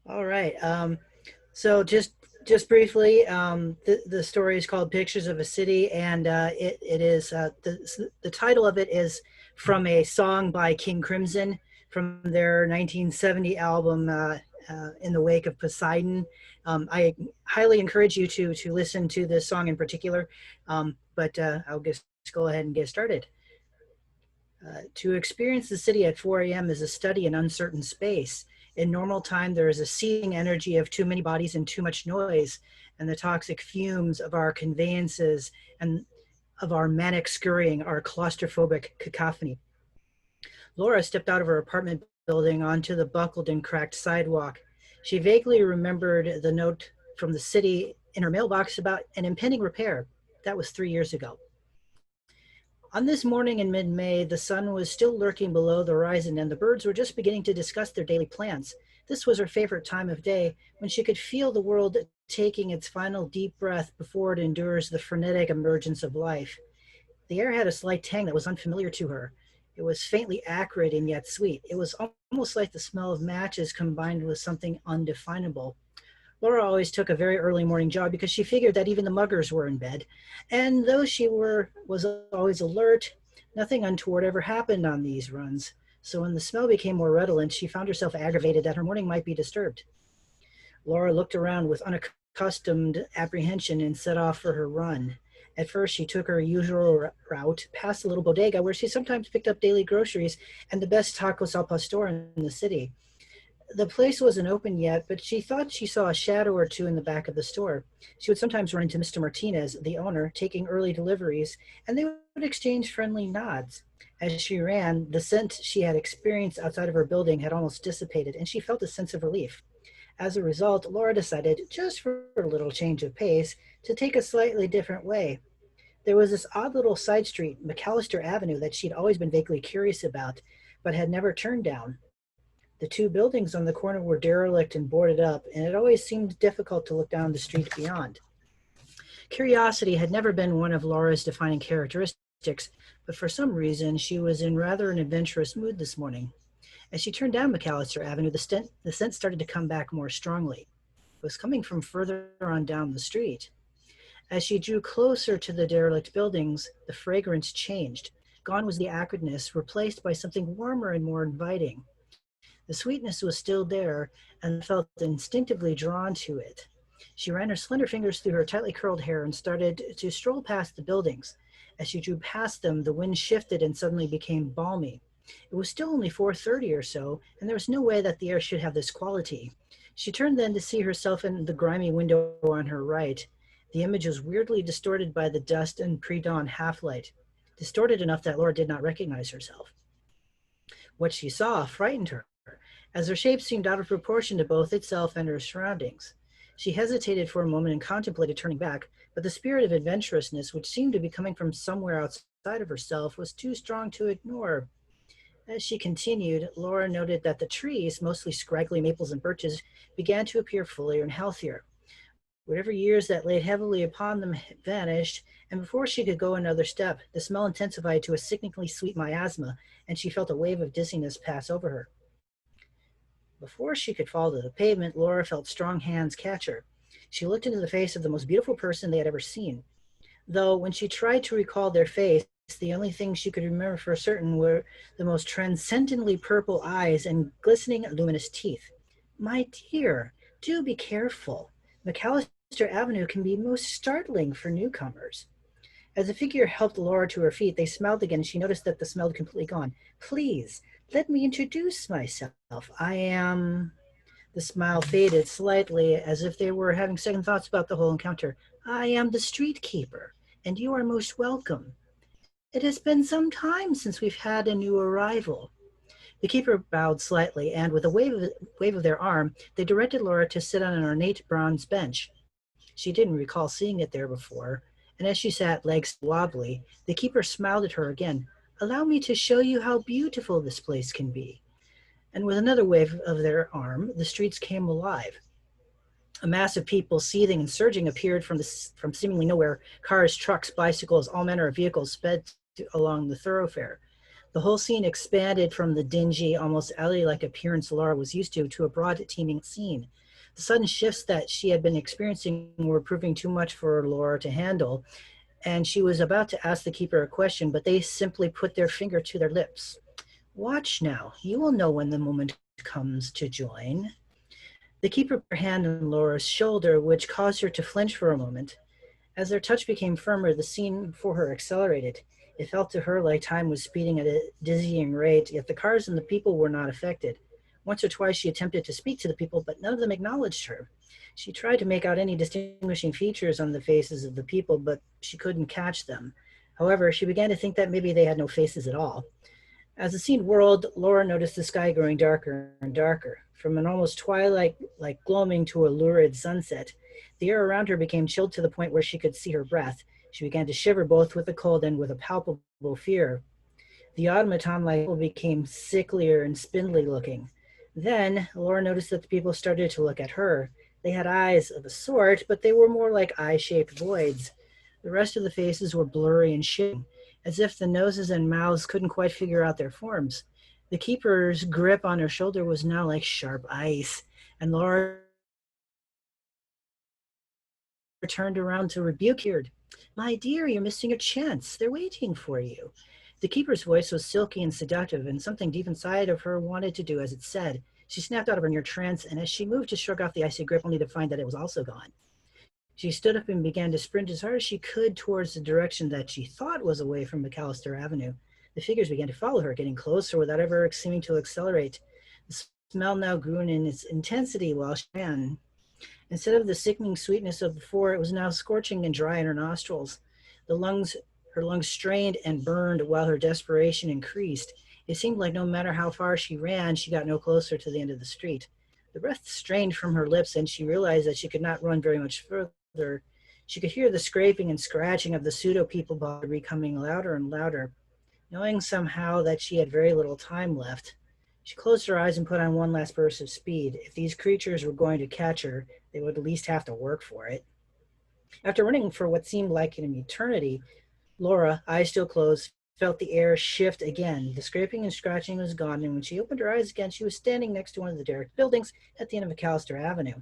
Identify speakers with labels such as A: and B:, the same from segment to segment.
A: All right. So just briefly, the story is called "Pictures of a City," and it is the title of it is from a song by King Crimson from their 1970 album "In the Wake of Poseidon." I highly encourage you to listen to this song in particular, but I'll just go ahead and get started. To experience the city at 4 a.m. is a study in uncertain space. In normal time, there is a seething energy of too many bodies and too much noise, and the toxic fumes of our conveyances and of our manic scurrying, our claustrophobic cacophony. Laura stepped out of her apartment building onto the buckled and cracked sidewalk. She vaguely remembered the note from the city in her mailbox about an impending repair. That was 3 years ago. On this morning in mid-May, the sun was still lurking below the horizon and the birds were just beginning to discuss their daily plans. This was her favorite time of day, when she could feel the world taking its final deep breath before it endures the frenetic emergence of life. The air had a slight tang that was unfamiliar to her. It was faintly acrid and yet sweet. It was almost like the smell of matches combined with something undefinable. Laura always took a very early morning jog because she figured that even the muggers were in bed. And though was always alert, nothing untoward ever happened on these runs. So when the smell became more redolent, she found herself aggravated that her morning might be disturbed. Laura looked around with unaccustomed apprehension and set off for her run. At first, she took her usual route past the little bodega where she sometimes picked up daily groceries and the best tacos al pastor in the city. The place wasn't open yet, but she thought she saw a shadow or two in the back of the store. She would sometimes run into Mr. Martinez, the owner, taking early deliveries, and they would exchange friendly nods. As she ran, the scent she had experienced outside of her building had almost dissipated, and she felt a sense of relief. As a result, Laura decided, just for a little change of pace, to take a slightly different way. There was this odd little side street, McAllister Avenue, that she'd always been vaguely curious about, but had never turned down. The two buildings on the corner were derelict and boarded up, and it always seemed difficult to look down the street beyond. Curiosity had never been one of Laura's defining characteristics, but for some reason she was in rather an adventurous mood this morning. As she turned down McAllister Avenue, the scent started to come back more strongly. It was coming from further on down the street. As she drew closer to the derelict buildings, the fragrance changed. Gone was the acridness, replaced by something warmer and more inviting. The sweetness was still there and felt instinctively drawn to it. She ran her slender fingers through her tightly curled hair and started to stroll past the buildings. As she drew past them, the wind shifted and suddenly became balmy. It was still only 4:30 or so, and there was no way that the air should have this quality. She turned then to see herself in the grimy window on her right. The image was weirdly distorted by the dust and pre-dawn half-light, distorted enough that Laura did not recognize herself. What she saw frightened her, as her shape seemed out of proportion to both itself and her surroundings. She hesitated for a moment and contemplated turning back, but the spirit of adventurousness, which seemed to be coming from somewhere outside of herself, was too strong to ignore. As she continued, Laura noted that the trees, mostly scraggly maples and birches, began to appear fuller and healthier. Whatever years that laid heavily upon them had vanished, and before she could go another step, the smell intensified to a sickeningly sweet miasma, and she felt a wave of dizziness pass over her. Before she could fall to the pavement, Laura felt strong hands catch her. She looked into the face of the most beautiful person they had ever seen. Though when she tried to recall their face, the only things she could remember for certain were the most transcendently purple eyes and glistening, luminous teeth. My dear, do be careful. McAllister Avenue can be most startling for newcomers. As the figure helped Laura to her feet, they smiled again, and she noticed that the smell had completely gone. Please, let me introduce myself. I am... The smile faded slightly, as if they were having second thoughts about the whole encounter. I am the street keeper, and you are most welcome. It has been some time since we've had a new arrival. The keeper bowed slightly, and with a wave of their arm, they directed Laura to sit on an ornate bronze bench. She didn't recall seeing it there before, and as she sat, legs wobbly, the keeper smiled at her again. Allow me to show you how beautiful this place can be. And with another wave of their arm, the streets came alive. A mass of people, seething and surging, appeared from seemingly nowhere. Cars, trucks, bicycles, all manner of vehicles sped along the thoroughfare. The whole scene expanded from the dingy, almost alley-like appearance Laura was used to a broad, teeming scene. The sudden shifts that she had been experiencing were proving too much for Laura to handle, and she was about to ask the keeper a question, but they simply put their finger to their lips. Watch now. You will know when the moment comes to join. The keeper put her hand on Laura's shoulder, which caused her to flinch for a moment. As their touch became firmer, the scene before her accelerated. It felt to her like time was speeding at a dizzying rate, yet the cars and the people were not affected. Once or twice she attempted to speak to the people, but none of them acknowledged her. She tried to make out any distinguishing features on the faces of the people, but she couldn't catch them. However, she began to think that maybe they had no faces at all. As the scene whirled, Laura noticed the sky growing darker and darker. From an almost twilight-like gloaming to a lurid sunset, the air around her became chilled to the point where she could see her breath. She began to shiver both with the cold and with a palpable fear. The automaton-like people became sicklier and spindly looking. Then Laura noticed that the people started to look at her. They had eyes of a sort, but they were more like eye-shaped voids. The rest of the faces were blurry and shifting, as if the noses and mouths couldn't quite figure out their forms. The keeper's grip on her shoulder was now like sharp ice, and Laura turned around to rebuke her. My dear, you're missing your chance. They're waiting for you. The keeper's voice was silky and seductive, and something deep inside of her wanted to do as it said. She snapped out of her near trance, and as she moved to shrug off the icy grip, only to find that it was also gone. She stood up and began to sprint as hard as she could towards the direction that she thought was away from McAllister Avenue. The figures began to follow her, getting closer without ever seeming to accelerate. The smell now grew in its intensity while she ran. Instead of the sickening sweetness of before, it was now scorching and dry in her nostrils. Her lungs strained and burned while her desperation increased. It seemed like no matter how far she ran, she got no closer to the end of the street. The breath strained from her lips, and she realized that she could not run very much further. She could hear the scraping and scratching of the pseudo-people becoming louder and louder. Knowing somehow that she had very little time left, she closed her eyes and put on one last burst of speed. If these creatures were going to catch her, they would at least have to work for it. After running for what seemed like an eternity, Laura, eyes still closed, felt the air shift again. The scraping and scratching was gone, and when she opened her eyes again, she was standing next to one of the derelict buildings at the end of McAllister Avenue.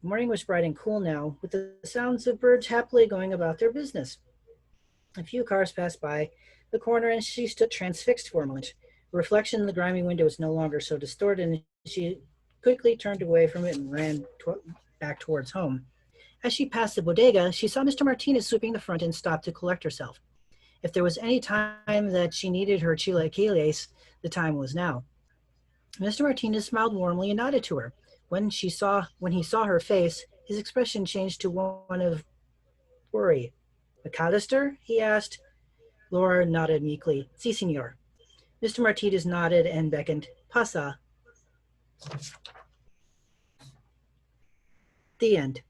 A: The morning was bright and cool now, with the sounds of birds happily going about their business. A few cars passed by the corner, and she stood transfixed for a moment. The reflection in the grimy window was no longer so distorted, and she quickly turned away from it and ran back towards home. As she passed the bodega, she saw Mr. Martinez sweeping the front and stopped to collect herself. If there was any time that she needed her chilaquiles, the time was now. Mr. Martinez smiled warmly and nodded to her. When he saw her face, his expression changed to one of worry. McAllister? He asked. Laura nodded meekly. Si, senor. Mr. Martinez nodded and beckoned. Pasa. The end.